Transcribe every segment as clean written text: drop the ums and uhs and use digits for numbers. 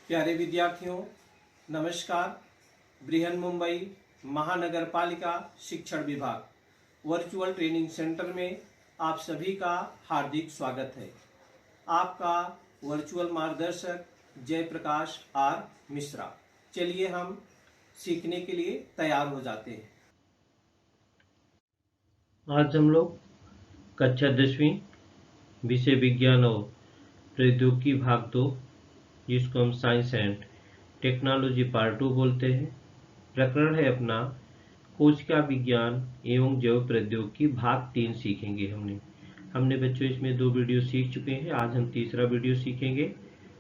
प्यारे विद्यार्थियों, नमस्कार। बृहन मुंबई महानगर पालिका शिक्षण विभाग वर्चुअल ट्रेनिंग सेंटर में आप सभी का हार्दिक स्वागत है। आपका वर्चुअल मार्गदर्शक जयप्रकाश आर मिश्रा। चलिए हम सीखने के लिए तैयार हो जाते हैं। आज हम लोग कक्षा 10वीं विषय विज्ञान और प्रौद्योगिकी भाग 2, जिसको हम साइंस एंड टेक्नोलॉजी पार्ट 2 बोलते हैं, प्रकरण है अपना कोशिका विज्ञान एवं जैव प्रौद्योगिकी भाग 3 सीखेंगे। हमने बच्चों इसमें 2 वीडियो सीख चुके हैं। आज हम तीसरा वीडियो सीखेंगे,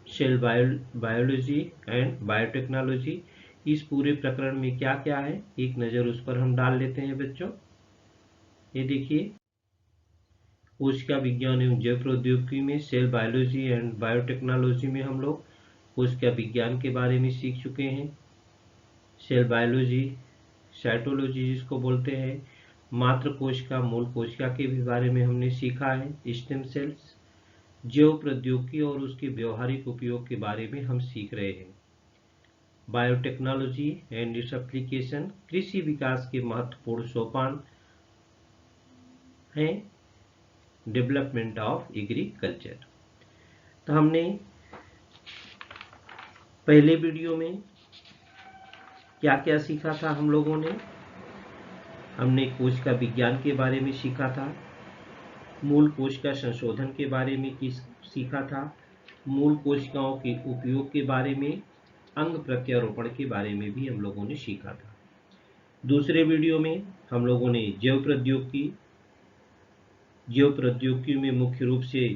सेल बायोलॉजी एंड बायोटेक्नोलॉजी। इस पूरे प्रकरण में क्या क्या है, एक नज़र उस पर हम डाल लेते हैं बच्चों। ये देखिए, कोशिका विज्ञान एवं जैव प्रौद्योगिकी में सेल बायोलॉजी एंड बायोटेक्नोलॉजी में हम लोग कोशिका विज्ञान के बारे में सीख चुके हैं। सेल बायोलॉजी, साइटोलॉजी जिसको बोलते हैं, मात्र कोशिका, मूल कोशिका के भी बारे में हमने सीखा है। स्टेम सेल्स, जैव प्रौद्योगिकी और उसके व्यवहारिक उपयोग के बारे में हम सीख रहे हैं। बायोटेक्नोलॉजी एंड इट्स एप्लीकेशन, कृषि विकास के महत्वपूर्ण सोपान हैं। Development of agriculture. तो हमने पहले वीडियो में क्या क्या सीखा था हम लोगों ने। हमने कोशिका विज्ञान के बारे में सीखा था, मूल कोशिका संशोधन के बारे में सीखा था, मूल कोशिकाओं के उपयोग के बारे में, अंग प्रत्यारोपण के बारे में भी हम लोगों ने सीखा था। दूसरे वीडियो में हम लोगों ने जैव प्रौद्योगिकी में मुख्य रूप से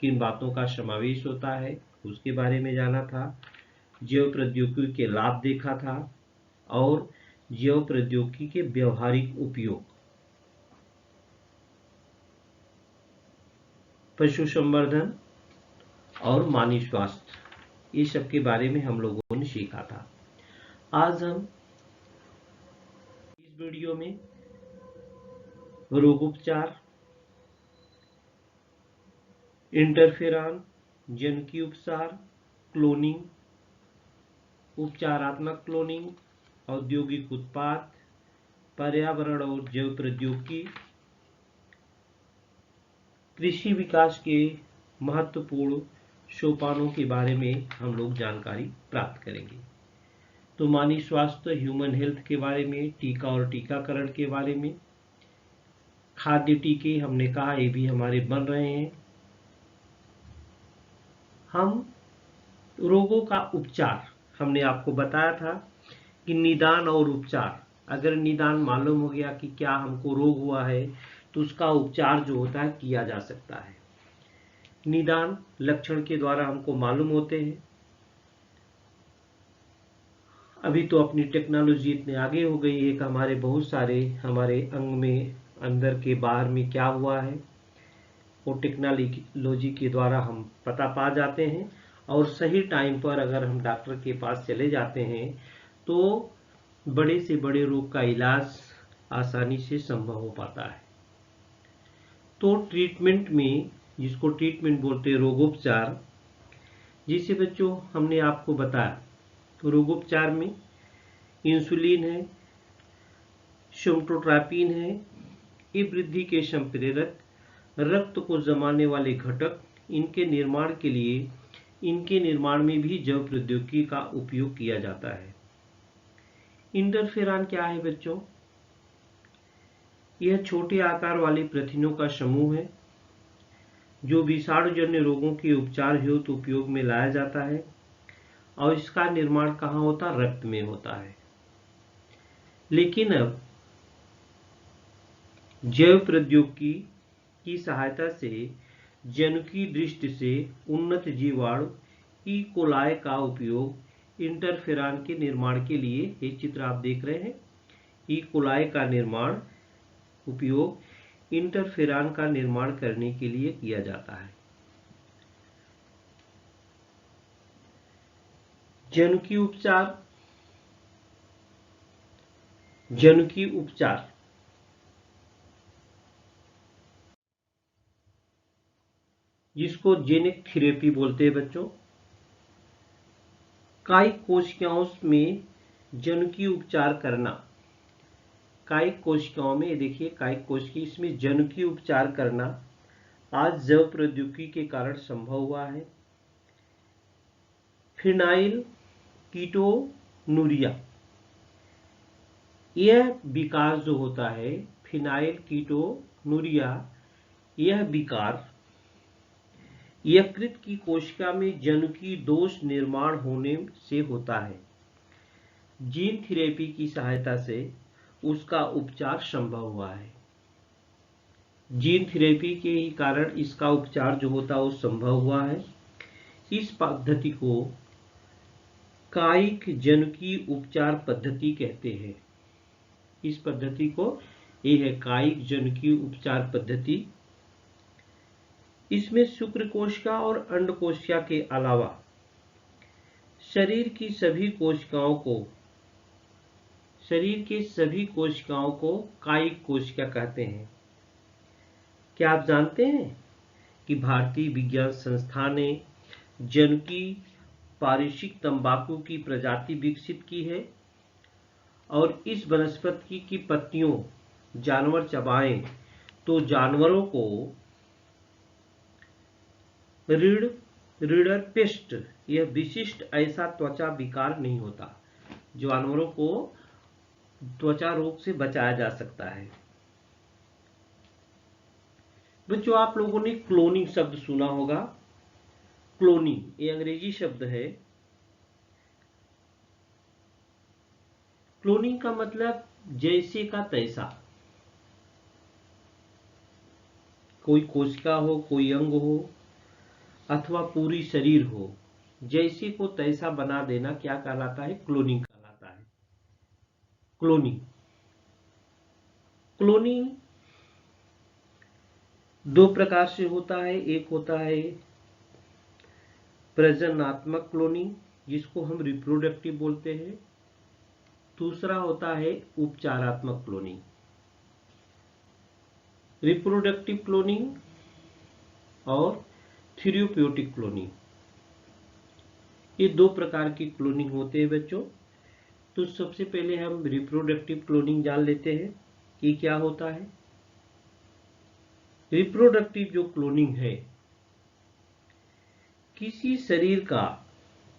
किन बातों का समावेश होता है उसके बारे में जाना था। जैव प्रौद्योगिकी के लाभ देखा था और जैव प्रौद्योगिकी के व्यवहारिक उपयोग, पशु संवर्धन और मानव स्वास्थ्य, ये सब के बारे में हम लोगों ने सीखा था। आज हम इस वीडियो में रोगोपचार, इंटरफेरॉन, जनिकी उपचार, क्लोनिंग, उपचारात्मक क्लोनिंग, औद्योगिक उत्पाद, पर्यावरण और जैव प्रौद्योगिकी, कृषि विकास के महत्वपूर्ण सोपानों के बारे में हम लोग जानकारी प्राप्त करेंगे। तो मानव स्वास्थ्य, ह्यूमन हेल्थ के बारे में, टीका और टीकाकरण के बारे में, खाद्य टीके हमने कहा ये भी हमारे बन रहे हैं। हम रोगों का उपचार, हमने आपको बताया था कि निदान और उपचार, अगर निदान मालूम हो गया कि क्या हमको रोग हुआ है तो उसका उपचार जो होता है किया जा सकता है। निदान लक्षण के द्वारा हमको मालूम होते हैं। अभी तो अपनी टेक्नोलॉजी इतने आगे हो गई है कि हमारे बहुत सारे हमारे अंग में, अंदर के बाहर में क्या हुआ है वो टेक्नोलॉजी के द्वारा हम पता पा जाते हैं। और सही टाइम पर अगर हम डॉक्टर के पास चले जाते हैं तो बड़े से बड़े रोग का इलाज आसानी से संभव हो पाता है। तो ट्रीटमेंट में, जिसको ट्रीटमेंट बोलते हैं रोगोपचार, जिसे बच्चों हमने आपको बताया, तो रोगोपचार में इंसुलिन है, सोमटोट्रापिन है, ये वृद्धि के संप्रेरक, रक्त को जमाने वाले घटक, इनके निर्माण में भी जैव प्रौद्योगिकी का उपयोग किया जाता है। इंटरफेरॉन क्या है बच्चों? यह छोटे आकार वाली प्रोटीनों का समूह है जो विषाणुजन्य रोगों के उपचार हेतु उपयोग में लाया जाता है और इसका निर्माण कहाँ होता है? रक्त में होता है। लेकिन अब जैव प्रौद्योगिकी की सहायता से जनुकीय दृष्टि से उन्नत जीवाणु ई कोलाई का उपयोग इंटरफेरॉन के निर्माण के लिए, ये चित्र आप देख रहे हैं, ई कोलाई का उपयोग इंटरफेरॉन का निर्माण करने के लिए किया जाता है। जनुकीय उपचार जिसको जेनिक थेरेपी बोलते हैं बच्चों, कायिक कोशिकाओं में जनुकीय उपचार करना। कायिक कोशिकाओं में, ये देखिए कायिक कोशिका, इसमें जनुकीय उपचार करना आज जैव प्रौद्योगिकी के कारण संभव हुआ है। फिनाइल कीटोनुरिया, यह विकार जो होता है फिनाइल कीटोनुरिया, यह विकार यकृत की कोशिका में जनुकीय दोष निर्माण होने से होता है। जीन थेरेपी की सहायता से उसका उपचार संभव हुआ है। जीन थेरेपी के ही कारण इसका उपचार जो होता है वो संभव हुआ है। इस पद्धति को कायिक जनुकीय उपचार पद्धति कहते हैं। इस पद्धति को ये है कायिक जनुकीय उपचार पद्धति। इसमें शुक्र कोशिका और अंड कोशिका के अलावा शरीर के सभी कोशिकाओं को कायिक कोशिका कहते हैं। क्या आप जानते हैं कि भारतीय विज्ञान संस्थान ने जनुकीय पारिषिक तंबाकू की प्रजाति विकसित की है और इस वनस्पति की पत्तियों जानवर चबाएं तो जानवरों को रीडर पेस्ट, यह विशिष्ट ऐसा त्वचा विकार नहीं होता। जानवरों को त्वचा रोग से बचाया जा सकता है। बच्चों, आप लोगों ने क्लोनिंग शब्द सुना होगा। क्लोनिंग ये अंग्रेजी शब्द है। क्लोनिंग का मतलब जैसे का तैसा, कोई कोशिका हो, कोई अंग हो अथवा पूरी शरीर हो, जैसे को तैसा बना देना क्या कहलाता है? क्लोनिंग कहलाता है। क्लोनिंग दो प्रकार से होता है। एक होता है प्रजननात्मक क्लोनिंग, जिसको हम रिप्रोडक्टिव बोलते हैं। दूसरा होता है उपचारात्मक क्लोनिंग। रिप्रोडक्टिव क्लोनिंग और थेरेप्यूटिक क्लोनिंग, ये दो प्रकार की क्लोनिंग होते हैं बच्चों। तो सबसे पहले हम रिप्रोडक्टिव क्लोनिंग जान लेते हैं कि क्या होता है। रिप्रोडक्टिव जो क्लोनिंग है, किसी शरीर का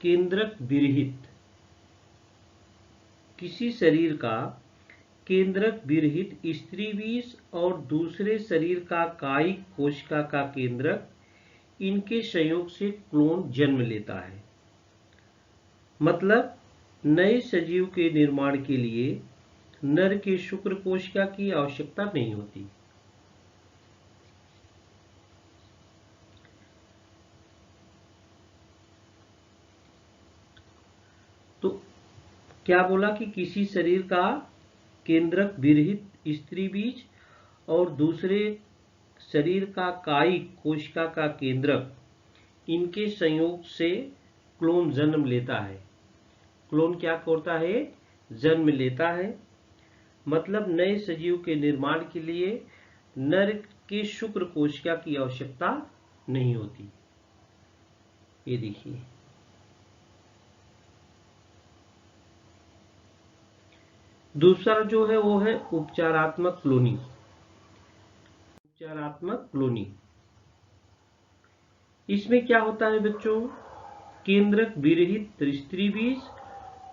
केंद्रक विरहित स्त्री बीज और दूसरे शरीर का कायिक कोशिका का केंद्रक, इनके संयोग से क्लोन जन्म लेता है। मतलब नए सजीव के निर्माण के लिए नर के शुक्र कोशिका की आवश्यकता नहीं होती। तो क्या बोला कि किसी शरीर का केंद्रक विरहित स्त्री बीज और दूसरे शरीर का कायिक कोशिका का केंद्रक, इनके संयोग से क्लोन जन्म लेता है। क्लोन क्या करता है? जन्म लेता है। मतलब नए सजीव के निर्माण के लिए नर के शुक्र कोशिका की आवश्यकता नहीं होती। ये देखिए, दूसरा जो है वो है उपचारात्मक क्लोनिंग। इसमें क्या होता है बच्चों? केंद्रक विरहित स्त्री बीज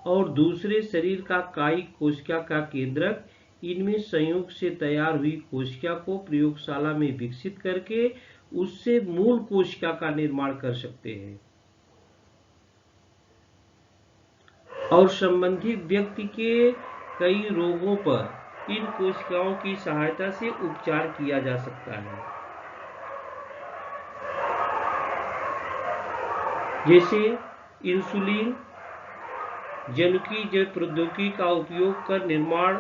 और दूसरे शरीर का कायिक कोशिका का केंद्रक, इनमें संयोग से तैयार हुई कोशिका को प्रयोगशाला में विकसित करके उससे मूल कोशिका का निर्माण कर सकते हैं और संबंधित व्यक्ति के कई रोगों पर इन कोशिकाओं की सहायता से उपचार किया जा सकता है। जैसे इंसुलिन, जनुकीय जैव प्रौद्योगिकी का उपयोग कर निर्माण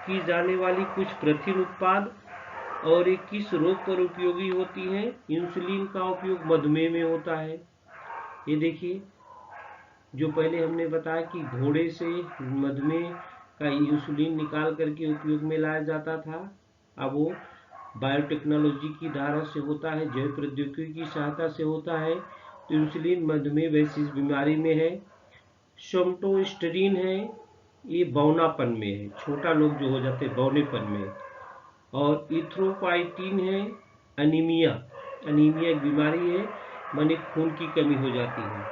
की जाने वाली कुछ प्रोटीन उत्पाद और ये किस रोग पर उपयोगी होती हैं? इंसुलिन का उपयोग मधुमेह में होता है। ये देखिए, जो पहले हमने बताया कि घोड़े से मधुमेह का इंसुलिन निकाल करके उपयोग में लाया जाता था, अब वो बायोटेक्नोलॉजी की धारा से होता है, जैव प्रौद्योगिकी की सहायता से होता है। तो इंसुलिन मधुमेह वैसी बीमारी में है। सोमटोस्टेरिन है, ये बौनापन में है, छोटा लोग जो हो जाते हैं बौनेपन में। और इथ्रोपाइटिन है, अनीमिया, अनीमिया एक बीमारी है, माने खून की कमी हो जाती है।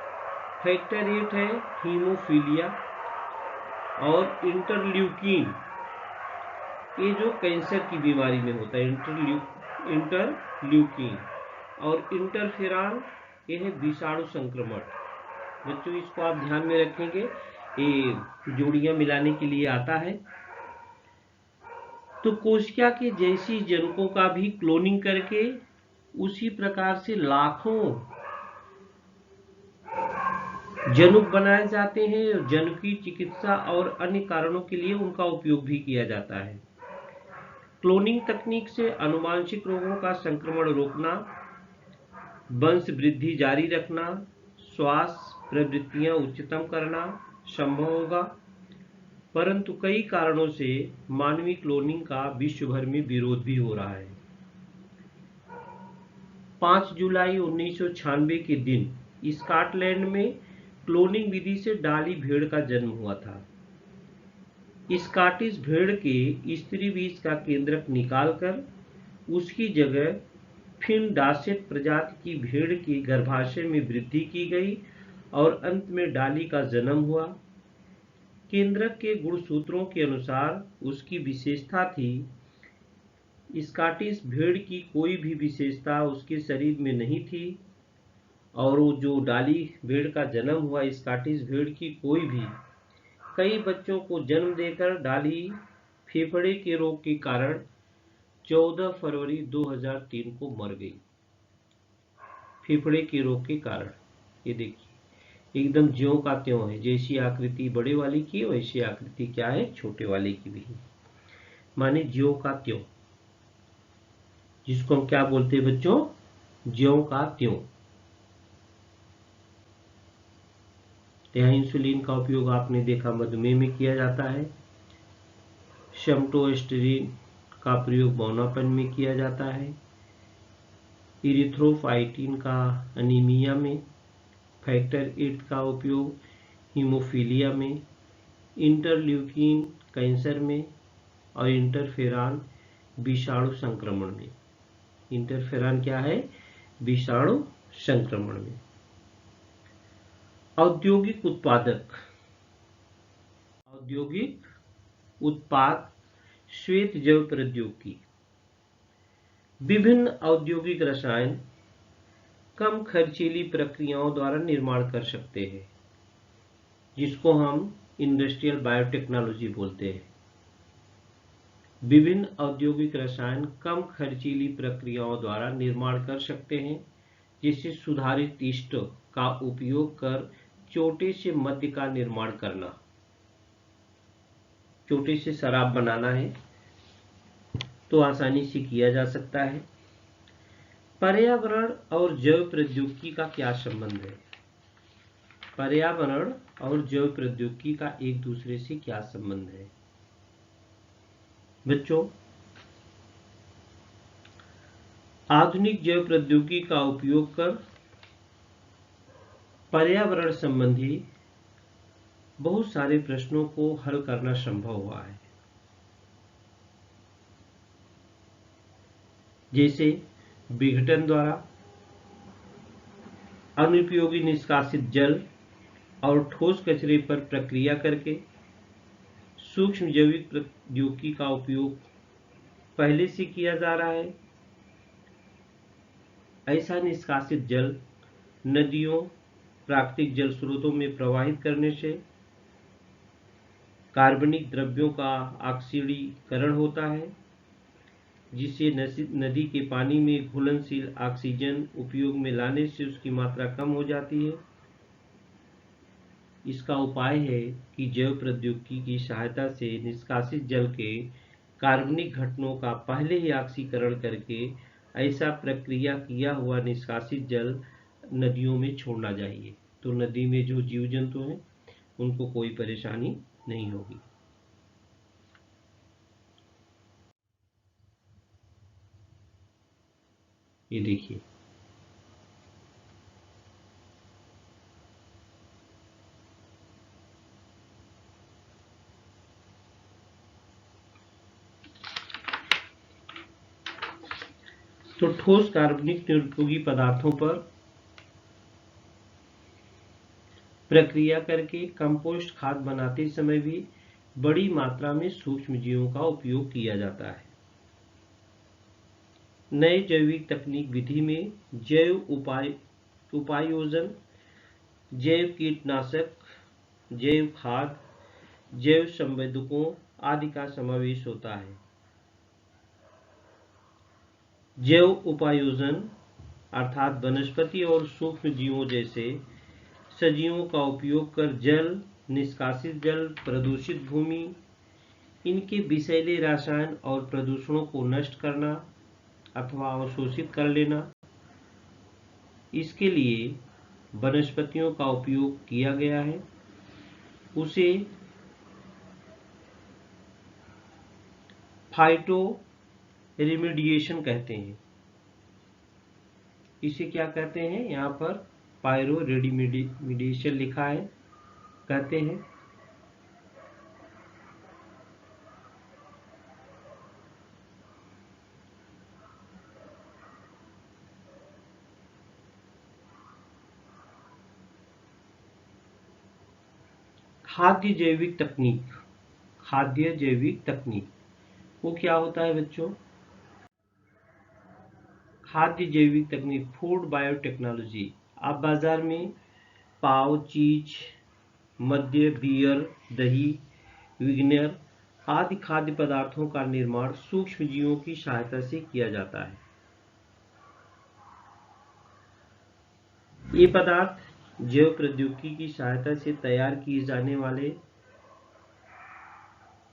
फैक्टर 8 है हीमोफीलिया। और इंटरल्यूकिन, ये जो कैंसर की बीमारी में होता है, इंटरल्यूकिन। और इंटरफेरॉन, ये है विषाणु संक्रमण। बच्चों इसको आप ध्यान में रखेंगे, ये जोड़ियां मिलाने के लिए आता है। तो कोशिका के जैसी जनुकों का भी क्लोनिंग करके उसी प्रकार से लाखों जनुक बनाए जाते हैं। जनुकीय चिकित्सा और अन्य कारणों के लिए उनका उपयोग भी किया जाता है। क्लोनिंग तकनीक से आनुवांशिक रोगों का संक्रमण रोकना, वंश वृद्धि जारी रखना, श्वास प्रवृत्तियां उच्चतम करना संभव होगा। परंतु कई कारणों से मानवीय क्लोनिंग का विश्व भर में विरोध भी हो रहा है। 5 जुलाई 1996 के दिन स्कॉटलैंड में क्लोनिंग विधि से डाली भेड़ का जन्म हुआ था। स्कॉटिश भेड़ के स्त्री बीज का केंद्रक निकालकर उसकी जगह फिन डासेट प्रजाति की भेड़ के गर्भाशय में वृद्धि की गई और अंत में डाली का जन्म हुआ। केंद्रक के गुणसूत्रों के अनुसार उसकी विशेषता थी। स्कॉटिश भेड़ की कोई भी विशेषता उसके शरीर में नहीं थी। और वो जो डाली भेड़ का जन्म हुआ स्कॉटिश भेड़ की कोई भी, कई बच्चों को जन्म देकर डाली फेफड़े के रोग के कारण 14 फरवरी 2003 को मर गई। फेफड़े के रोग के कारण। ये देखिए एकदम ज्यों का त्यों है, जैसी आकृति बड़े वाले की है वैसी आकृति क्या है, छोटे वाले की भी, माने ज्यों का त्यों, जिसको हम क्या बोलते हैं बच्चों, ज्यों का त्यों। यहाँ इंसुलिन का उपयोग आपने देखा मधुमेह में किया जाता है। सोमटोस्टेरिन का प्रयोग बौनापन में किया जाता है। इरिथ्रोपाइटिन का अनीमिया में, फैक्टर 8 का उपयोग हीमोफीलिया में, इंटरल्यूकिन कैंसर में, और इंटरफेरॉन विषाणु संक्रमण में। इंटरफेरॉन क्या है, विषाणु संक्रमण में। औद्योगिक उत्पादक, औद्योगिक उत्पाद, श्वेत जैव प्रौद्योगिकी। विभिन्न औद्योगिक रसायन कम खर्चीली प्रक्रियाओं द्वारा निर्माण कर सकते हैं, जिसको हम इंडस्ट्रियल बायोटेक्नोलॉजी बोलते हैं। विभिन्न औद्योगिक रसायन कम खर्चीली प्रक्रियाओं द्वारा निर्माण कर सकते हैं, जिससे सुधारित ईस्ट का उपयोग कर छोटे से मद्य का निर्माण करना। छोटे से शराब बनाना है तो आसानी से किया जा सकता है। पर्यावरण और जैव प्रौद्योगिकी का क्या संबंध है? पर्यावरण और जैव प्रौद्योगिकी का एक दूसरे से क्या संबंध है? बच्चों, आधुनिक जैव प्रौद्योगिकी का उपयोग कर पर्यावरण संबंधी बहुत सारे प्रश्नों को हल करना संभव हुआ है। जैसे विघटन द्वारा, अनुपयोगी निष्कासित जल और ठोस कचरे पर प्रक्रिया करके सूक्ष्म जैविक प्रौद्योगिकी का उपयोग पहले से किया जा रहा है। ऐसा निष्कासित जल नदियों, प्राकृतिक जल स्रोतों में प्रवाहित करने से कार्बनिक द्रव्यों का ऑक्सीकरण होता है, जिससे नदी के पानी में घुलनशील ऑक्सीजन उपयोग में लाने से उसकी मात्रा कम हो जाती है। इसका उपाय है कि जैव प्रौद्योगिकी की सहायता से निष्कासित जल के कार्बनिक घटकों का पहले ही ऑक्सीकरण करके ऐसा प्रक्रिया किया हुआ निष्कासित जल नदियों में छोड़ना चाहिए, तो नदी में जो जीव जंतु हैं उनको कोई परेशानी नहीं होगी। ये देखिए, ठोस कार्बनिक निरुपयोगी पदार्थों पर प्रक्रिया करके कंपोस्ट खाद बनाते समय भी बड़ी मात्रा में सूक्ष्म जीवों का उपयोग किया जाता है। नए जैविक तकनीक विधि में जैव उपायोजन, जैव कीटनाशक, जैव खाद, जैव संवेदकों आदि का समावेश होता है। जैव उपायोजन अर्थात वनस्पति और सूक्ष्म जीवों जैसे सजीवों का उपयोग कर जल, निष्कासित जल, प्रदूषित भूमि, इनके विषैले रसायन और प्रदूषणों को नष्ट करना अथवा अवशोषित कर लेना। इसके लिए वनस्पतियों का उपयोग किया गया है। उसे फाइटो रिमेडिएशन कहते हैं। इसे क्या कहते हैं? यहाँ पर पायरो रेडिमेडिएशन लिखा है, कहते हैं। खाद्य जैविक तकनीक, खाद्य जैविक तकनीक वो क्या होता है बच्चों? खाद्य जैविक तकनीक, फूड बायोटेक्नोलॉजी। आप बाजार में पाव, चीज, मद्य, बियर, दही, विनेगर आदि खाद्य पदार्थों का निर्माण सूक्ष्म जीवों की सहायता से किया जाता है। ये पदार्थ जैव प्रौद्योगिकी की सहायता से तैयार किए जाने वाले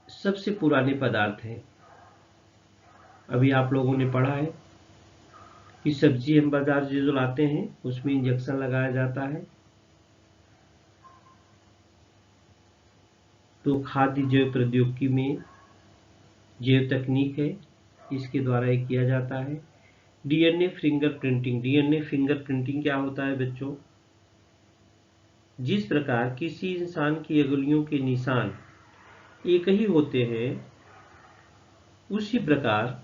सबसे पुराने पदार्थ हैं। अभी आप लोगों ने पढ़ा है कि सब्जी हम बाजार से जो लाते हैं उसमें इंजेक्शन लगाया जाता है। तो खाद्य जैव प्रौद्योगिकी में जैव तकनीक है, इसके द्वारा ये किया जाता है। DNA fingerprinting. डीएनए फिंगरप्रिंटिंग क्या होता है बच्चों? जिस प्रकार किसी इंसान की अंगुलियों के निशान एक ही होते हैं, उसी प्रकार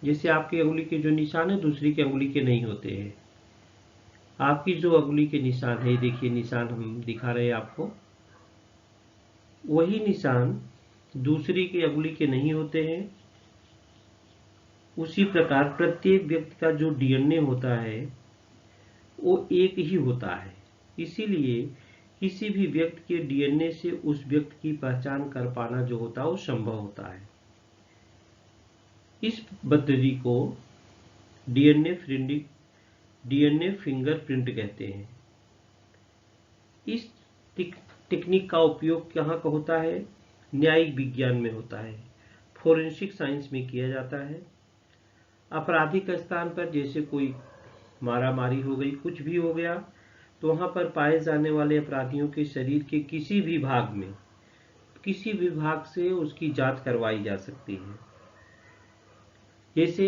जैसे आपकी अंगुली के जो निशान है दूसरी की अंगुली के नहीं होते हैं। आपकी जो अंगुली के निशान है, देखिए निशान हम दिखा रहे हैं आपको, वही निशान दूसरी की अंगुली के नहीं होते हैं। उसी प्रकार प्रत्येक व्यक्ति का जो डीएनए होता है वो एक ही होता है। इसीलिए किसी भी व्यक्ति के डीएनए से उस व्यक्ति की पहचान कर पाना जो होता है वो संभव होता है। इस पद्धति को डीएनए फिंगरप्रिंट कहते हैं। इस टेक्निक का उपयोग कहाँ का होता है? न्यायिक विज्ञान में होता है, फोरेंसिक साइंस में किया जाता है। आपराधिक स्थान पर जैसे कोई मारामारी हो गई, कुछ भी हो गया, तो वहां पर पाए जाने वाले अपराधियों के शरीर के किसी भी भाग में, किसी भी भाग से उसकी जांच करवाई जा सकती है। जैसे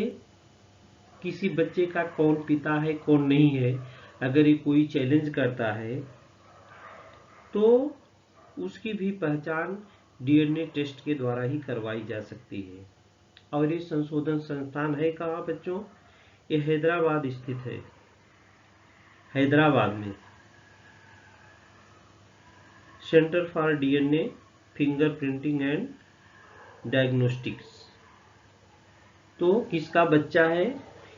किसी बच्चे का कौन पिता है कौन नहीं है, अगर ये कोई चैलेंज करता है तो उसकी भी पहचान डीएनए टेस्ट के द्वारा ही करवाई जा सकती है। और ये संशोधन संस्थान है कहाँ बच्चों? ये हैदराबाद स्थित है, हैदराबाद में centre for DNA fingerprinting and diagnostics. तो किसका बच्चा है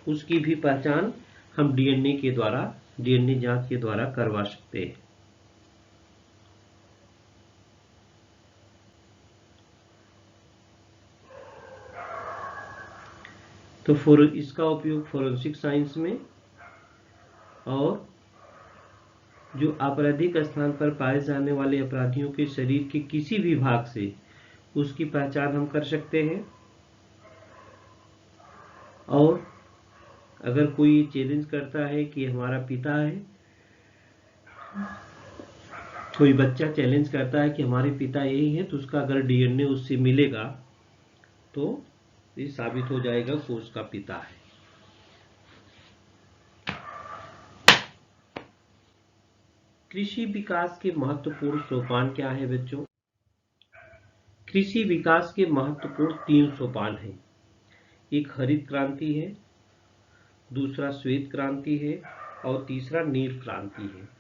उसकी भी पहचान हम डीएनए के द्वारा, डीएनए जांच के द्वारा करवा सकते हैं। तो इसका उपयोग फोरेंसिक साइंस में और जो आपराधिक स्थान पर पाए जाने वाले अपराधियों के शरीर के किसी भी भाग से उसकी पहचान हम कर सकते हैं। और अगर कोई चैलेंज करता है कि हमारा पिता है, कोई बच्चा चैलेंज करता है कि हमारे पिता यही है, तो उसका अगर डीएनए उससे मिलेगा तो ये साबित हो जाएगा कि उसका पिता है। कृषि विकास के महत्वपूर्ण सोपान क्या है बच्चों? कृषि विकास के महत्वपूर्ण 3 सोपान हैं। एक हरित क्रांति है, दूसरा श्वेत क्रांति है और तीसरा नील क्रांति है।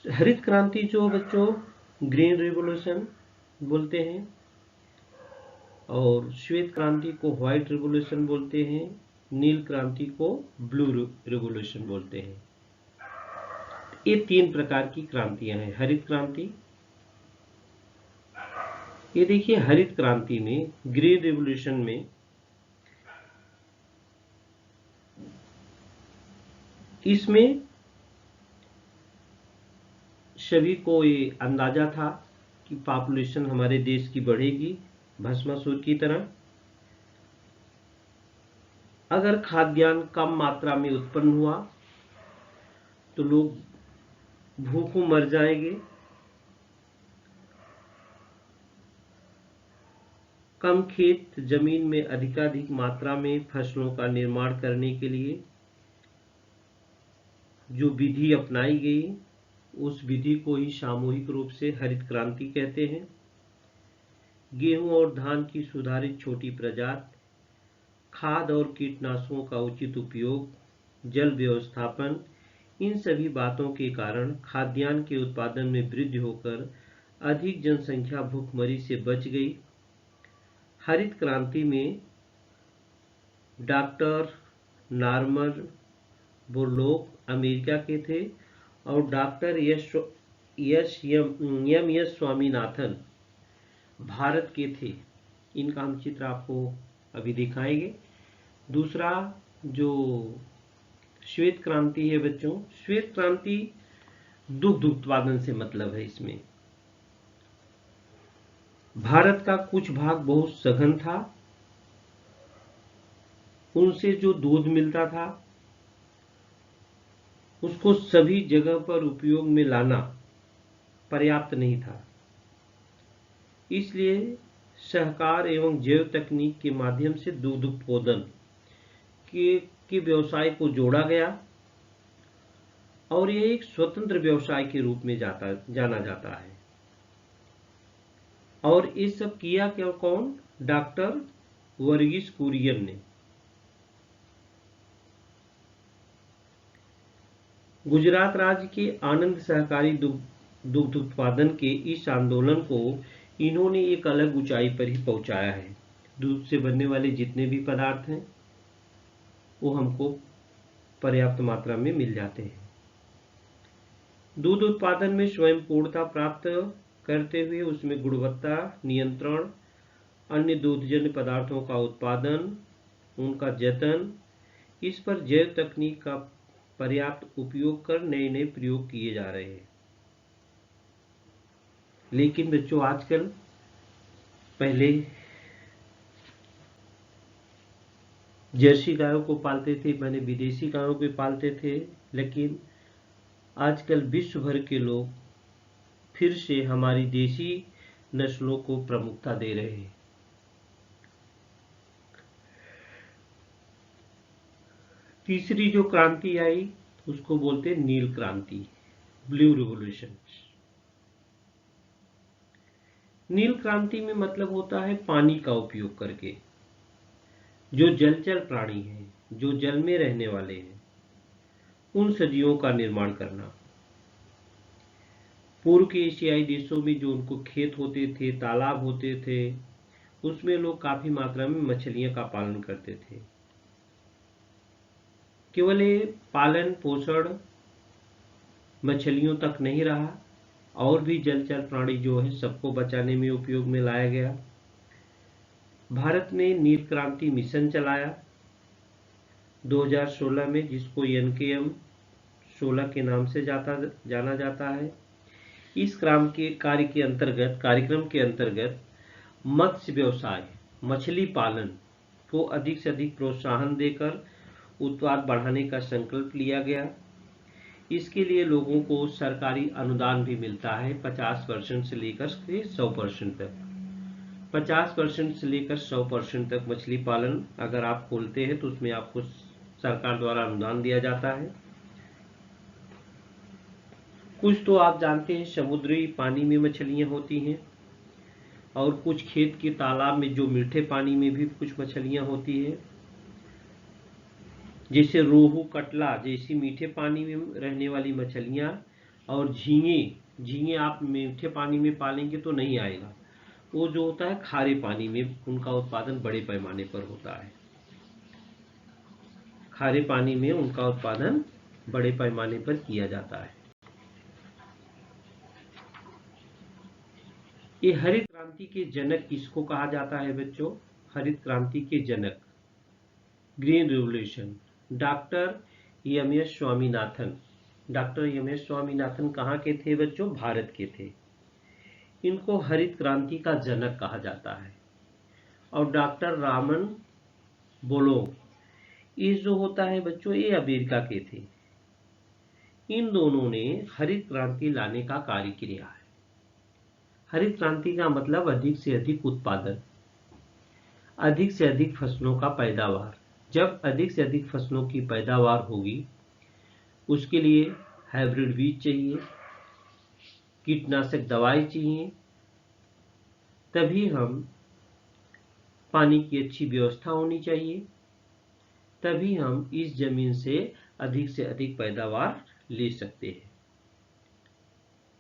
हरित क्रांति जो बच्चों ग्रीन रिवॉल्यूशन बोलते हैं और श्वेत क्रांति को व्हाइट रिवॉल्यूशन बोलते हैं, नील क्रांति को ब्लू रिवॉल्यूशन बोलते हैं। ये 3 प्रकार की क्रांतियां हैं। हरित क्रांति, ये देखिए हरित क्रांति में, ग्रीन रिवॉल्यूशन में इसमें सभी को ये अंदाजा था कि पॉपुलेशन हमारे देश की बढ़ेगी भस्मासुर की तरह। अगर खाद्यान्न कम मात्रा में उत्पन्न हुआ तो लोग भूखों मर जाएंगे। कम खेत जमीन में अधिकाधिक मात्रा में फसलों का निर्माण करने के लिए जो विधि अपनाई गई, उस विधि को ही सामूहिक रूप से हरित क्रांति कहते हैं। गेहूं और धान की सुधारित छोटी प्रजाति, खाद और कीटनाशकों का उचित उपयोग, जल व्यवस्थापन, इन सभी बातों के कारण खाद्यान्न के उत्पादन में वृद्धि होकर अधिक जनसंख्या भूखमरी से बच गई। हरित क्रांति में डॉक्टर नॉर्मन बोरलॉग अमेरिका के थे और doctor M S Swaminathan Bharat के थे। इनका हम चित्र आपको अभी दिखाएंगे। दूसरा जो श्वेत क्रांति है बच्चों, श्वेत क्रांति दुग्ध उत्पादन से मतलब है। इसमें भारत का कुछ भाग बहुत सघन था, उनसे जो दूध मिलता था उसको सभी जगह पर उपयोग में लाना पर्याप्त नहीं था। इसलिए सहकार एवं जैव तकनीक के माध्यम से दूध उत्पादन के व्यवसाय को जोड़ा गया और यह एक स्वतंत्र व्यवसाय के रूप में जाना जाता है। और ये सब किया क्या कौन? डॉक्टर वर्गीस कुरियन ने। गुजरात राज्य के आनंद सहकारी दुग्ध उत्पादन के इस आंदोलन को इन्होंने एक अलग ऊंचाई पर ही पहुंचाया है। दूध से बनने वाले जितने भी पदार्थ हैं वो हमको पर्याप्त मात्रा में मिल जाते हैं। दूध उत्पादन में स्वयं पूर्णता प्राप्त करते हुए उसमें गुणवत्ता नियंत्रण, अन्य दूधजन्य पदार्थों का उत्पादन, उनका जतन, इस पर जैव तकनीक का पर्याप्त उपयोग कर नए नए प्रयोग किए जा रहे हैं। लेकिन बच्चों आजकल, पहले जर्सी गायों को पालते थे, मैंने विदेशी गायों को पालते थे, लेकिन आजकल विश्व भर के लोग फिर से हमारी देसी नस्लों को प्रमुखता दे रहे हैं। तीसरी जो क्रांति आई उसको बोलते हैं नील क्रांति, ब्लू रिवॉल्यूशन। नील क्रांति में मतलब होता है पानी का उपयोग करके जो जलचर प्राणी हैं, जो जल में रहने वाले हैं, उन सजीवों का निर्माण करना। पूर्व के एशियाई देशों में जो उनको खेत होते थे, तालाब होते थे, उसमें लोग काफी मात्रा में मछलियों का पालन करते थे। केवल ये पालन पोषण मछलियों तक नहीं रहा, और भी जलचर प्राणी जो है सबको बचाने में उपयोग में लाया गया। भारत ने नील क्रांति मिशन चलाया 2016 में, जिसको NKM 16 के नाम से जाना जाता है। इस कार्यक्रम के अंतर्गत मत्स्य व्यवसाय, मछली पालन को अधिक से अधिक प्रोत्साहन देकर उत्पाद बढ़ाने का संकल्प लिया गया। इसके लिए लोगों को सरकारी अनुदान भी मिलता है 50% से लेकर 100% तक। 50% से लेकर 100% तक मछली पालन अगर आप खोलते हैं तो उसमें आपको सरकार द्वारा अनुदान दिया जाता है। कुछ तो आप जानते हैं समुद्री पानी में मछलियां होती हैं, और कुछ खेत के तालाब में जो मीठे पानी में भी कुछ मछलियां होती हैं। जैसे रोहू, कटला जैसी मीठे पानी में रहने वाली मछलियाँ, और झींगे आप मीठे पानी में पालेंगे तो नहीं आएगा। वो जो होता है खारे पानी में, उनका उत्पादन बड़े पैमाने पर होता है। खारे पानी में उनका उत्पादन बड़े पैमाने पर किया जाता है। ये हरित क्रांति के जनक किसको कहा जाता है बच्चों? हरित क्रांति के जनक, green revolution, doctor M S. Swaminathan. Doctor M S. Swaminathan कहाँ के थे बच्चों? भारत के थे। इनको हरित क्रांति का जनक कहा जाता है। और डॉक्टर रामन बोलोंग, ये जो होता है बच्चों, ये अमेरिका के थे। इन दोनों ने हरित क्रांति लाने का कार्य किया है। हरित क्रांति का मतलब अधिक से अधिक उत्पादन, अधिक से अधिक फसलों का पैदावार। जब अधिक से अधिक फसलों की पैदावार होगी, उसके लिए हाइब्रिड बीज चाहिए, कीटनाशक दवाई चाहिए, तभी हम पानी की अच्छी व्यवस्था होनी चाहिए, तभी हम इस जमीन से अधिक पैदावार ले सकते हैं।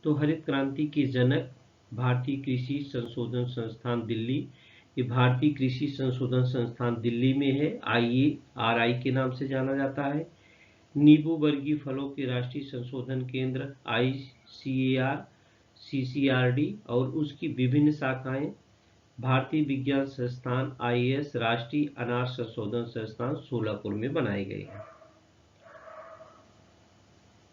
तो हरित क्रांति के जनक भारतीय कृषि संशोधन संस्थान दिल्ली, ये भारतीय कृषि संशोधन संस्थान दिल्ली में है, IARI के नाम से जाना जाता है। नींबू वर्गीय फलों के राष्ट्रीय संशोधन केंद्र ICAR, CCRD और उसकी विभिन्न शाखाएं भारतीय विज्ञान संस्थान IAS, राष्ट्रीय अनाज संशोधन संस्थान सोलापुर में बनाए गए हैं।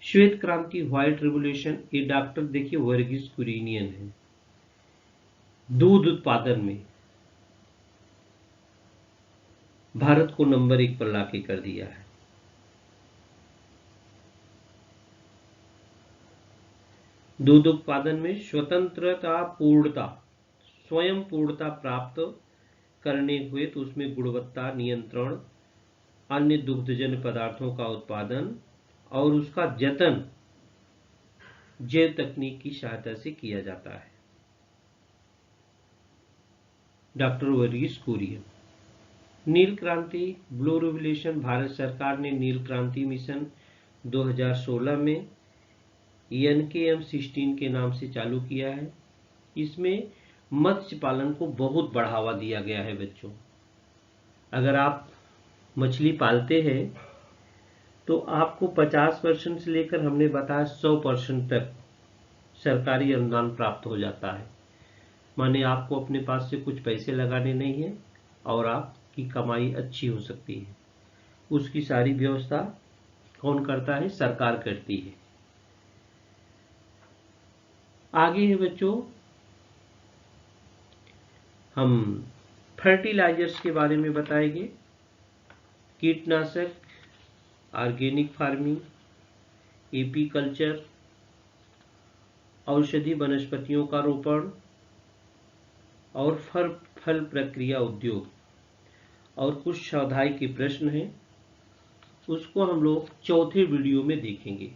श्वेत क्रांति, व्हाइट रिवोल्यूशन, ये डॉक्टर देखिए वर्गीस कुरियन है। दूध उत्पादन में भारत को नंबर 1 पर लाके कर दिया है। दूध उत्पादन में स्वयं पूर्णता प्राप्त करने हुए तो उसमें गुणवत्ता नियंत्रण, अन्य दुग्धजन्य पदार्थों का उत्पादन और उसका जतन जैव तकनीक की सहायता से किया जाता है। डॉक्टर वर्गीस कुरियन। नील क्रांति, ब्लू रिवोल्यूशन, भारत सरकार ने नील क्रांति मिशन 2016 में NKM16 के नाम से चालू किया है। इसमें मत्स्य पालन को बहुत बढ़ावा दिया गया है बच्चों। अगर आप मछली पालते हैं तो आपको 50% से लेकर हमने बताया 100% तक सरकारी अनुदान प्राप्त हो जाता है। माने आपको अपने पास से कुछ पैसे लगाने नहीं है और आपकी कमाई अच्छी हो सकती है। उसकी सारी व्यवस्था कौन करता है? सरकार करती है। आगे है बच्चों, हम फर्टिलाइजर्स के बारे में बताएंगे। कीटनाशक, ऑर्गेनिक फार्मिंग, एपीकल्चर, औषधि वनस्पतियों का रोपण और फल प्रक्रिया उद्योग, और कुछ स्वाध्याय के प्रश्न हैं, उसको हम लोग चौथे वीडियो में देखेंगे।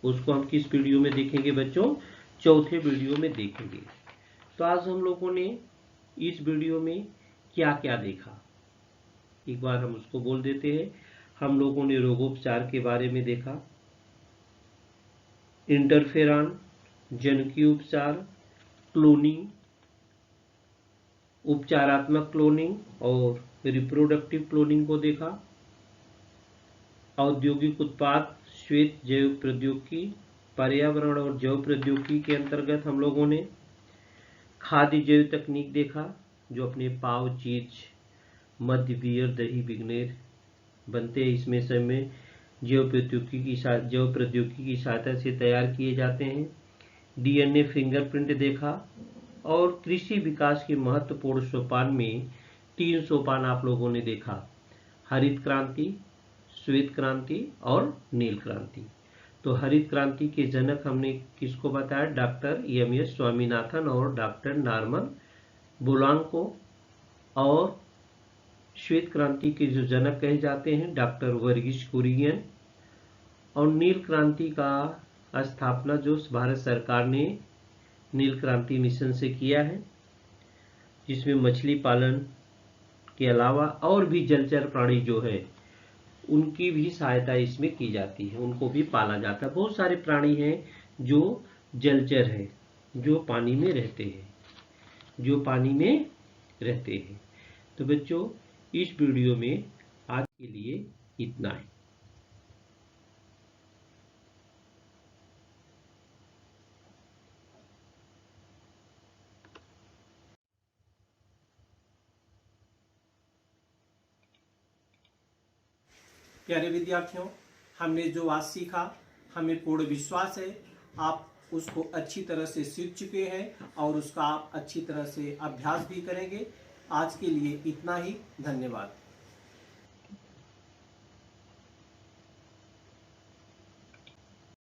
उसको हम किस वीडियो में देखेंगे बच्चों? चौथे वीडियो में देखेंगे। तो आज हम लोगों ने इस वीडियो में क्या क्या देखा, एक बार हम उसको बोल देते हैं। हम लोगों ने रोगोपचार के बारे में देखा, इंटरफेरॉन, जनुकीय उपचार, क्लोनिंग, उपचारात्मक क्लोनिंग और रिप्रोडक्टिव क्लोनिंग को देखा। औद्योगिक उत्पाद, श्वेत जैव प्रौद्योगिकी, पर्यावरण और जैव प्रौद्योगिकी के अंतर्गत हम लोगों ने खाद्य जैव तकनीक देखा, जो अपने पाव, चीज, मद्य, बियर, दही, विनेगर बनते हैं। इसमें सब में जैव प्रौद्योगिकी की सहायता से तैयार किए जाते हैं। DNA फिंगरप्रिंट देखा और कृषि विकास के महत्वपूर्ण सोपान में 3 सोपान आप लोगों ने देखा, हरित क्रांति, श्वेत क्रांति और नील क्रांति। तो हरित क्रांति के जनक हमने किसको बताया? Doctor M S. स्वामीनाथन और डॉक्टर नॉर्मन बोलांग को। और श्वेत क्रांति के जो जनक कहे जाते हैं डॉक्टर वर्गीस कुरियन। और नील क्रांति का स्थापना जो भारत सरकार ने नील क्रांति मिशन से किया है, जिसमें मछली पालन के अलावा और भी जलचर प्राणी जो है उनकी भी सहायता इसमें की जाती है, उनको भी पाला जाता है। बहुत सारे प्राणी हैं जो जलचर हैं, जो पानी में रहते हैं, जो पानी में रहते हैं। तो बच्चों, इस वीडियो में आज के लिए इतना है। प्यारे विद्यार्थियों, हमने जो आज सीखा, हमें पूर्ण विश्वास है आप उसको अच्छी तरह से सीख चुके हैं और उसका आप अच्छी तरह से अभ्यास भी करेंगे। आज के लिए इतना ही। धन्यवाद।